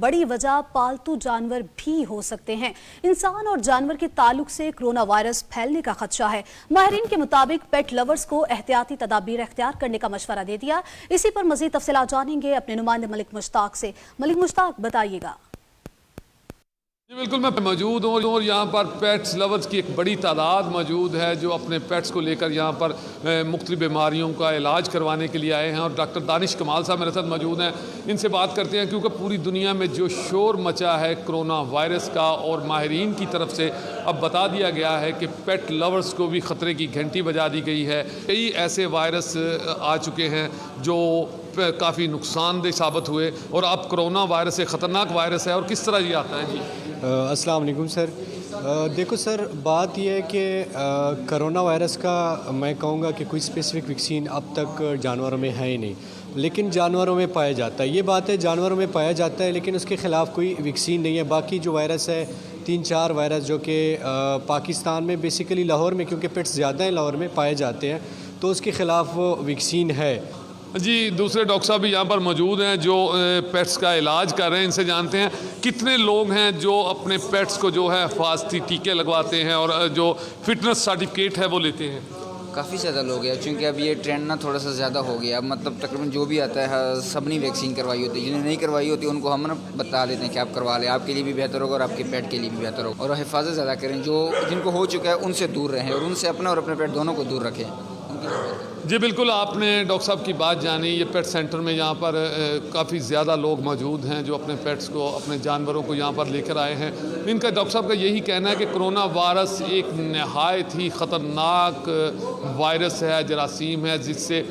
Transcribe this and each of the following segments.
बड़ी वजह पालतू जानवर भी हो सकते हैं। इंसान और जानवर के ताल्लुक से कोरोना वायरस फैलने का खदशा है। माहिरीन के मुताबिक पेट लवर्स को एहतियाती तदाबीर इख्तियार करने का मशवरा दे दिया। इसी पर मजीद तफसीलात जानेंगे अपने नुमाइंदे मलिक मुश्ताक से। मलिक मुश्ताक, बताइएगा। जी बिल्कुल, मैं मौजूद हूँ और यहाँ पर पेट्स लवर्स की एक बड़ी तादाद मौजूद है जो अपने पेट्स को लेकर यहाँ पर मुख्तलिफ बीमारियों का इलाज करवाने के लिए आए हैं। और डॉक्टर दानिश कमाल साहब मेरे साथ मौजूद हैं, इनसे बात करते हैं क्योंकि पूरी दुनिया में जो शोर मचा है कोरोना वायरस का और माहिरीन की तरफ से अब बता दिया गया है कि पेट लवर्स को भी ख़तरे की घंटी बजा दी गई है। कई ऐसे वायरस आ चुके हैं जो काफ़ी नुकसानदेह साबित हुए और अब कोरोना वायरस एक ख़तरनाक वायरस है। और किस तरह ये आता है? जी अस्सलाम वालेकुम सर। देखो सर, बात यह है कि कोरोना वायरस का मैं कहूँगा कि कोई स्पेसिफिक वैक्सीन अब तक जानवरों में है ही नहीं, लेकिन जानवरों में पाया जाता है। ये बात है, जानवरों में पाया जाता है लेकिन उसके ख़िलाफ़ कोई वैक्सीन नहीं है। बाकी जो वायरस है 3-4 वायरस जो कि पाकिस्तान में बेसिकली लाहौर में, क्योंकि पेट्स ज़्यादा हैं लाहौर में पाए जाते हैं, तो उसके ख़िलाफ़ वैक्सीन है। जी, दूसरे डॉक्टर साहब भी यहाँ पर मौजूद हैं जो पेट्स का इलाज कर रहे हैं। इनसे जानते हैं कितने लोग हैं जो अपने पेट्स को जो है हिफाजती टीके लगवाते हैं और जो फिटनेस सर्टिफिकेट है वो लेते हैं। काफ़ी ज़्यादा लोग हैं, चूँकि अब ये ट्रेंड ना थोड़ा सा ज़्यादा हो गया। मतलब तकरीबन जो भी आता है सब ने वैक्सीन करवाई होती है। जिन्हें नहीं करवाई होती उनको हम ना बता देते हैं कि आप करवा लें, आपके लिए भी बेहतर होगा और आपके पेट के लिए भी बेहतर होगा। और हिफाजत ज़्यादा करें, जो जिनको हो चुका है उनसे दूर रहें और उनसे अपना और अपने पेट दोनों को दूर रखें। जी बिल्कुल, आपने डॉक्टर साहब की बात जानी। ये पेट सेंटर में यहाँ पर काफ़ी ज़्यादा लोग मौजूद हैं जो अपने पेट्स को, अपने जानवरों को यहाँ पर लेकर आए हैं। इनका डॉक्टर साहब का यही कहना है कि कोरोना वायरस एक नहायत ही ख़तरनाक वायरस है, जरासीम है, जिससे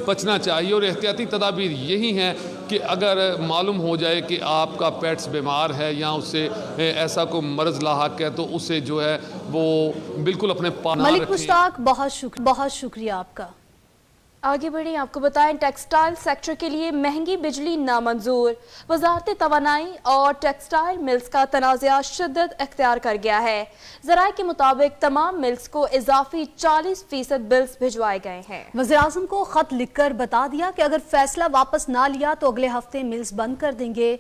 बचना चाहिए। और एहतियाती तदाबीर यही हैं कि अगर मालूम हो जाए कि आपका पेट्स बीमार है या उससे ऐसा कोई मर्ज़ लाहक है तो उसे जो है वो बिल्कुल अपने पास रखें। मलिक मुश्ताक, बहुत शुक्रिया आपका। आगे बढ़ें, आपको बताएं टेक्सटाइल सेक्टर के लिए महंगी बिजली नामंजूर। वजारत तवानाई और टेक्सटाइल मिल्स का तनाज़ा शिद्दत इख्तियार कर गया है। ज़राए के मुताबिक तमाम मिल्स को इजाफी 40% बिल्स भिजवाए गए हैं। वज़ीर-ए-आज़म को खत लिखकर बता दिया कि अगर फैसला वापस ना लिया तो अगले हफ्ते मिल्स बंद कर देंगे।